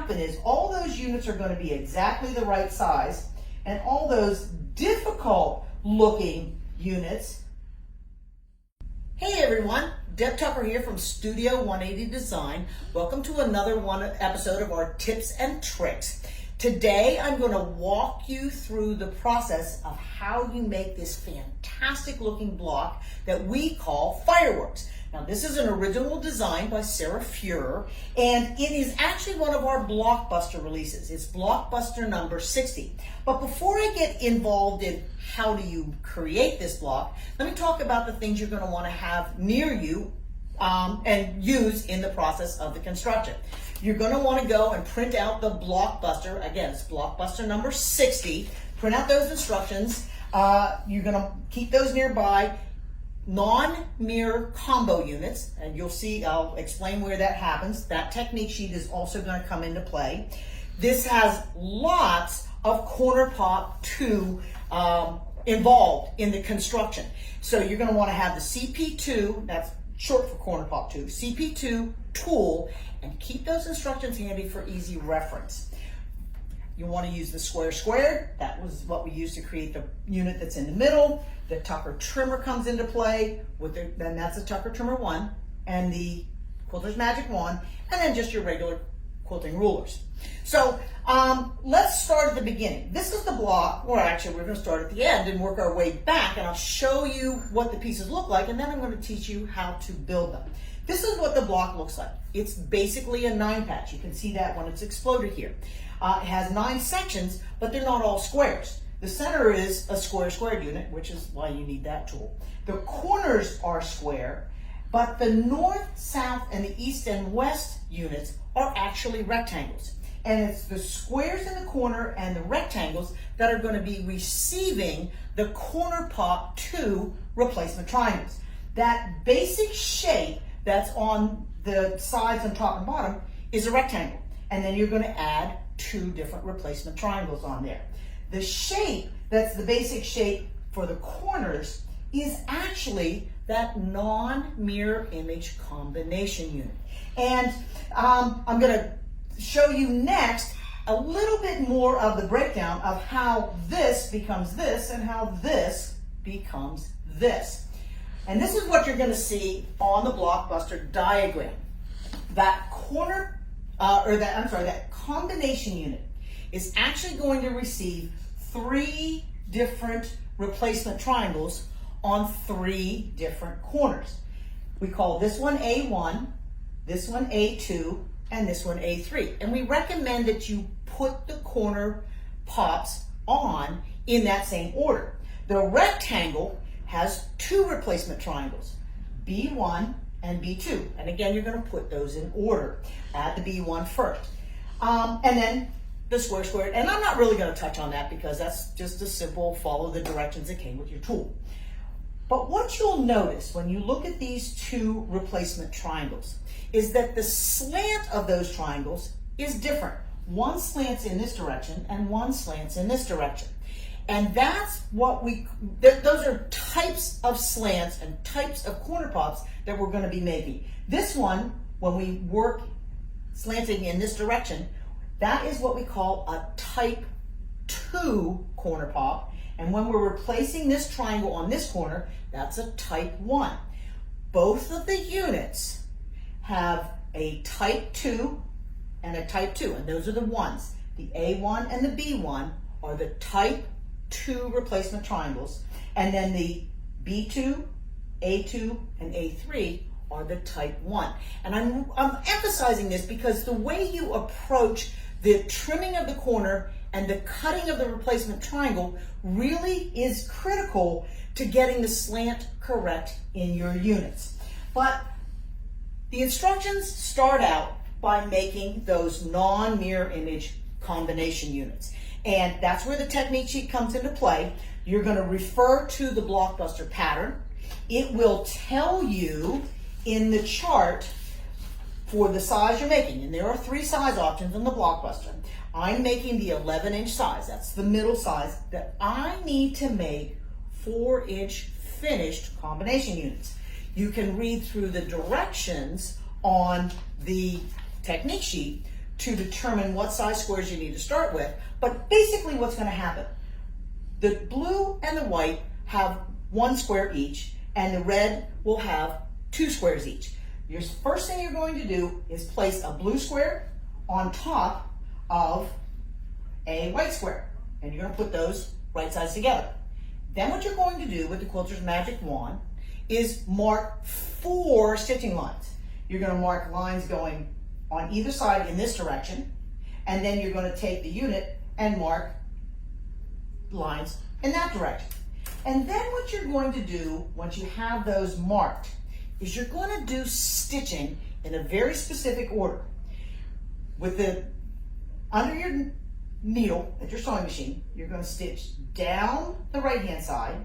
happen is all those units are going to be exactly the right size, and all those difficult looking units. Hey everyone, Deb Tucker here from Studio 180 Design. Welcome to another episode of our tips and tricks. Today I'm going to walk you through the process of how you make this fantastic looking block that we call fireworks. Now this is an original design by Sarah Fuhrer, and it is actually one of our BlockBuster releases. It's BlockBuster number 60. But before I get involved in how do you create this block, let me talk about the things you're going to want to have near you and use in the process of the construction. You're going to want to go and print out the BlockBuster. Again, it's BlockBuster number 60. Print out those instructions. You're going to keep those nearby. Non-mirror combo units, and you'll see, I'll explain where that happens. That technique sheet is also going to come into play. This has lots of corner pop 2 involved in the construction. So you're going to want to have the CP2, that's short for corner pop 2, CP2 tool, and keep those instructions handy for easy reference. You want to use the square squared. That was what we used to create the unit that's in the middle. The Tucker trimmer comes into play, then that's the Tucker trimmer 1, and the Quilter's Magic Wand, and then just your regular quilting rulers. So let's start at the beginning. This is the block, or actually we're going to start at the end and work our way back, and I'll show you what the pieces look like, and then I'm going to teach you how to build them. This is what the block looks like. It's basically a 9 patch. You can see that when it's exploded here. It has 9 sections, but they're not all squares. The center is a square-squared unit, which is why you need that tool. The corners are square, but the north, south, and the east and west units are actually rectangles. And it's the squares in the corner and the rectangles that are going to be receiving the corner pop 2 replacement triangles. That basic shape that's on the sides and top and bottom is a rectangle. And then you're going to add 2 different replacement triangles on there. The shape that's the basic shape for the corners is actually that non-mirror image combination unit. And I'm going to show you next a little bit more of the breakdown of how this becomes this and how this becomes this. And this is what you're going to see on the BlockBuster diagram. That that combination unit is actually going to receive 3 different replacement triangles on 3 different corners. We call this one A1, this one A2, and this one A3. And we recommend that you put the corner pops on in that same order. The rectangle has 2 replacement triangles, B1 and B2. And again, you're going to put those in order. Add the B1 first. And then the square squared. And I'm not really going to touch on that because that's just a simple follow the directions that came with your tool. But what you'll notice when you look at these 2 replacement triangles is that the slant of those triangles is different. One slants in this direction and one slants in this direction. And that's what those are types of slants and types of corner pops that we're going to be making. This one, when we work slanting in this direction, that is what we call a type 2 corner pop. And when we're replacing this triangle on this corner, that's a type 1. Both of the units have a type 2 and a type 2, and those are the ones. The A1 and the B1 are the type 2 replacement triangles, and then the B2, A2, and A3 are the type 1. And I'm emphasizing this because the way you approach the trimming of the corner and the cutting of the replacement triangle really is critical to getting the slant correct in your units. But the instructions start out by making those non-mirror image combination units. And that's where the technique sheet comes into play. You're going to refer to the BlockBuster pattern. It will tell you in the chart for the size you're making, and there are 3 size options in the BlockBuster. I'm making the 11-inch size, that's the middle size, that I need to make 4-inch finished combination units. You can read through the directions on the technique sheet to determine what size squares you need to start with, but basically what's going to happen, the blue and the white have 1 square each, and the red will have 2 squares each. Your first thing you're going to do is place a blue square on top of a white square, and you're going to put those right sides together. Then what you're going to do with the quilter's magic wand is mark 4 stitching lines. You're going to mark lines going on either side in this direction, and then you're going to take the unit and mark lines in that direction. And then what you're going to do once you have those marked is you're going to do stitching in a very specific order. With the under your needle at your sewing machine, you're going to stitch down the right hand side,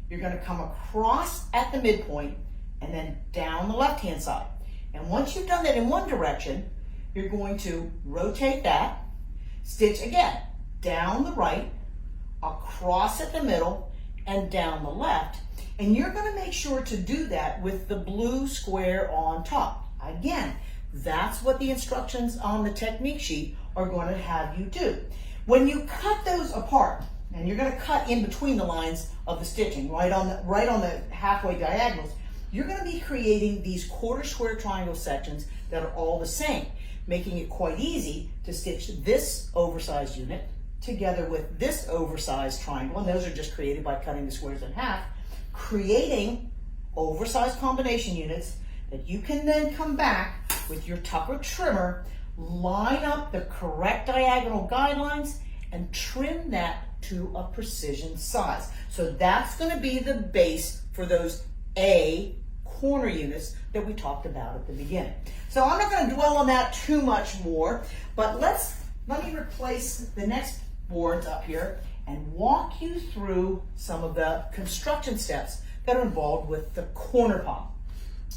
you're going to come across at the midpoint, and then down the left hand side. And once you've done that in one direction, you're going to rotate that, stitch again, down the right, across at the middle, and down the left. And you're going to make sure to do that with the blue square on top. Again, that's what the instructions on the technique sheet are going to have you do. When you cut those apart, and you're going to cut in between the lines of the stitching, right on the halfway diagonals, you're going to be creating these quarter square triangle sections that are all the same, making it quite easy to stitch this oversized unit together with this oversized triangle, and those are just created by cutting the squares in half, creating oversized combination units that you can then come back with your tucker trimmer, line up the correct diagonal guidelines, and trim that to a precision size. So that's going to be the base for those A corner units that we talked about at the beginning. So I'm not going to dwell on that too much more, but let me replace the next boards up here and walk you through some of the construction steps that are involved with the corner palm.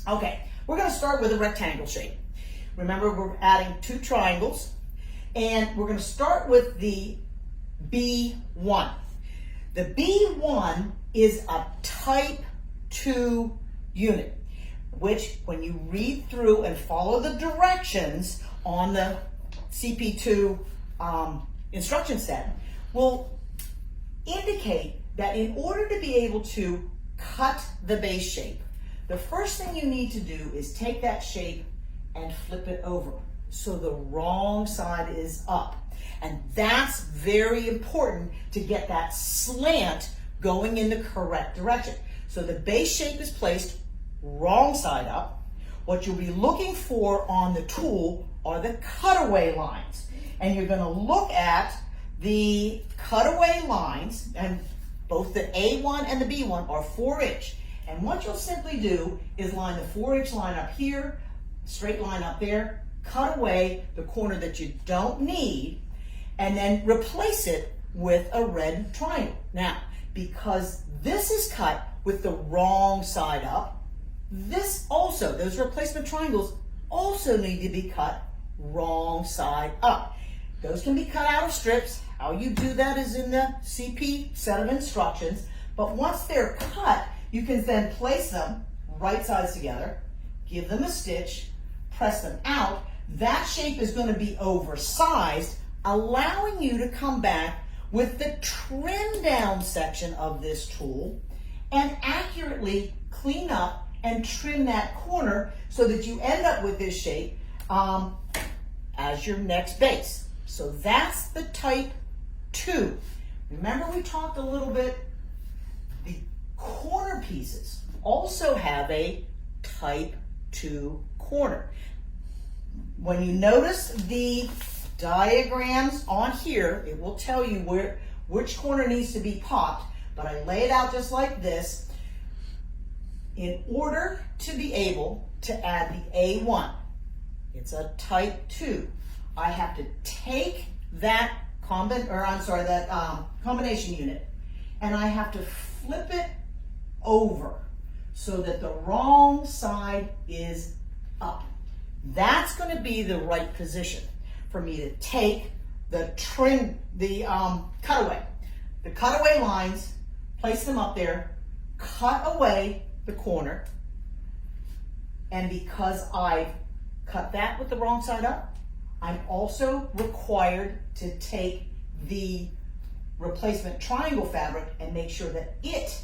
Okay, we're going to start with a rectangle shape. Remember, we're adding 2 triangles, and we're going to start with the B1. The B1 is a type 2 unit, which when you read through and follow the directions on the CP2 instruction set will indicate that in order to be able to cut the base shape, the first thing you need to do is take that shape and flip it over so the wrong side is up. And that's very important to get that slant going in the correct direction. So the base shape is placed wrong side up. What you'll be looking for on the tool are the cutaway lines. And you're going to look at the cutaway lines, and both the A1 and the B1 are 4-inch. And what you'll simply do is line the 4-inch line up here, straight line up there, cut away the corner that you don't need, and then replace it with a red triangle. Now, because this is cut with the wrong side up, those replacement triangles also need to be cut wrong side up. Those can be cut out of strips. How you do that is in the CP set of instructions. But once they're cut, you can then place them right sides together, give them a stitch, press them out. That shape is going to be oversized, allowing you to come back with the trim down section of this tool and accurately clean up and trim that corner so that you end up with this shape as your next base. So that's the type 2. Remember, we talked a little bit, the corner pieces also have a type 2 corner. When you notice the diagrams on here, it will tell you which corner needs to be popped, but I lay it out just like this. In order to be able to add the A1, it's a type 2, I have to take that combination unit and I have to flip it over so that the wrong side is up. That's going to be the right position for me to take the cutaway lines, place them up there, cut away the corner, and because I've cut that with the wrong side up, I'm also required to take the replacement triangle fabric and make sure that it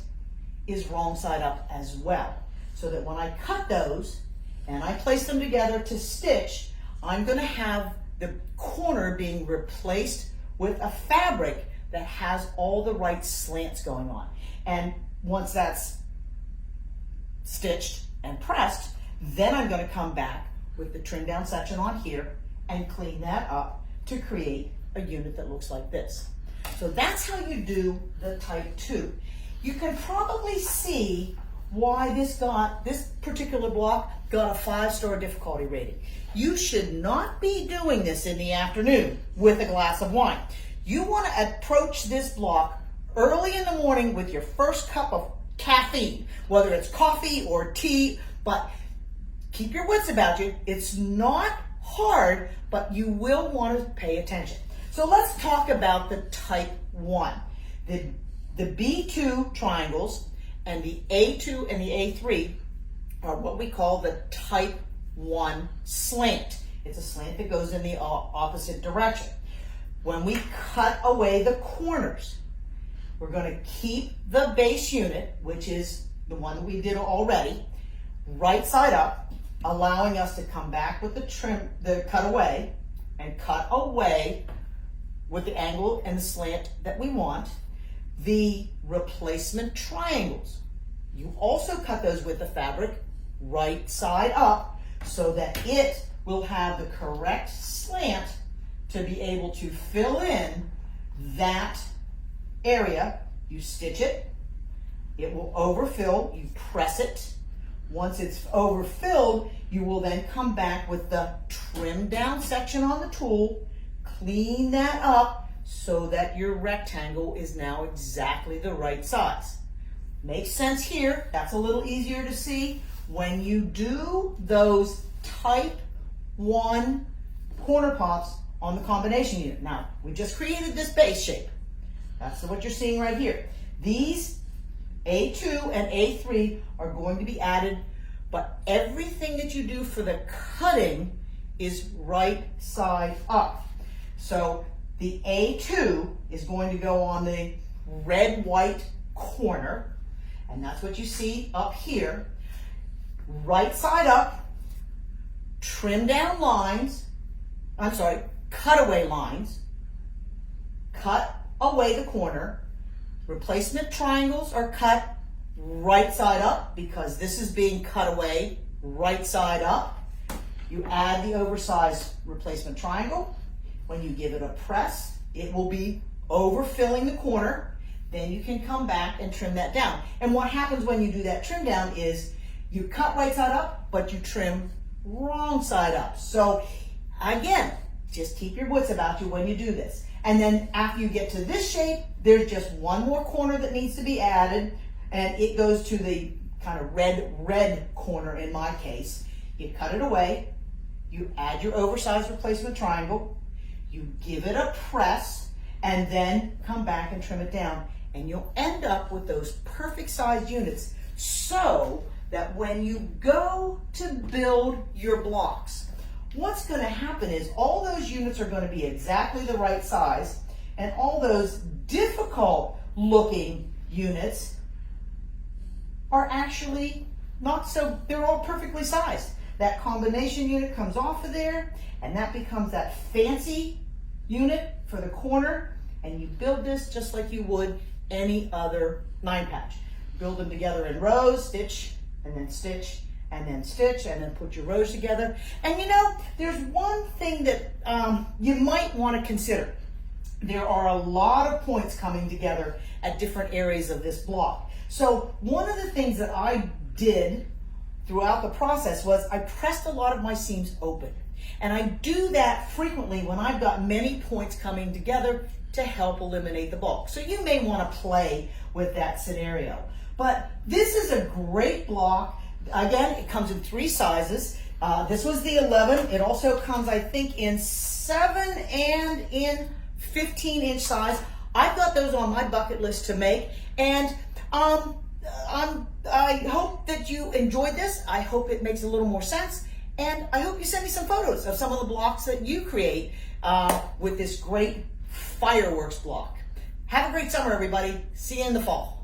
is wrong side up as well. So that when I cut those and I place them together to stitch, I'm going to have the corner being replaced with a fabric that has all the right slants going on. And once that's stitched and pressed, then I'm going to come back with the trim down section on here and clean that up to create a unit that looks like this. So that's how you do the type 2. You can probably see why this particular block got a 5-star difficulty rating. You should not be doing this in the afternoon with a glass of wine. You want to approach this block early in the morning with your first cup of caffeine, whether it's coffee or tea, but keep your wits about you. It's not hard, but you will want to pay attention. So let's talk about the type 1. The B2 triangles and the A2 and the A3 are what we call the type 1 slant. It's a slant that goes in the opposite direction. When we cut away the corners, we're going to keep the base unit, which is the one that we did already, right side up, allowing us to come back with the cutaway and cut away with the angle and the slant that we want. The replacement triangles, you also cut those with the fabric right side up so that it will have the correct slant to be able to fill in that area. You stitch it, it will overfill, you press it. Once it's overfilled, you will then come back with the trim down section on the tool, clean that up so that your rectangle is now exactly the right size. Makes sense here. That's a little easier to see. When you do those type 1 corner pops on the combination unit. Now, we just created this base shape. That's what you're seeing right here. These A2 and A3 are going to be added, but everything that you do for the cutting is right side up. So the A2 is going to go on the red-white corner, and that's what you see up here. Right side up, trim down lines, cutaway lines, cut away the corner. Replacement triangles are cut right side up because this is being cut away right side up. You add the oversized replacement triangle. When you give it a press, it will be overfilling the corner. Then you can come back and trim that down. And what happens when you do that trim down is you cut right side up, but you trim wrong side up. So again, just keep your wits about you when you do this. And then after you get to this shape, there's just one more corner that needs to be added, and it goes to the kind of red corner in my case. You cut it away, you add your oversized replacement triangle, you give it a press, and then come back and trim it down. And you'll end up with those perfect sized units so that when you go to build your blocks, what's going to happen is all those units are going to be exactly the right size, and all those difficult looking units are actually not so, they're all perfectly sized. That combination unit comes off of there, and that becomes that fancy unit for the corner, and you build this just like you would any other 9-patch. Build them together in rows, stitch, and then stitch, and then stitch, and then put your rows together. And you know, there's one thing that you might want to consider. There are a lot of points coming together at different areas of this block. So one of the things that I did throughout the process was I pressed a lot of my seams open. And I do that frequently when I've got many points coming together to help eliminate the bulk. So you may want to play with that scenario. But this is a great block. Again, it comes in 3 sizes. This was the 11. It also comes, I think, in 7 and in 15-inch size. I've got those on my bucket list to make. And I hope that you enjoyed this. I hope it makes a little more sense. And I hope you send me some photos of some of the blocks that you create with this great fireworks block. Have a great summer, everybody. See you in the fall.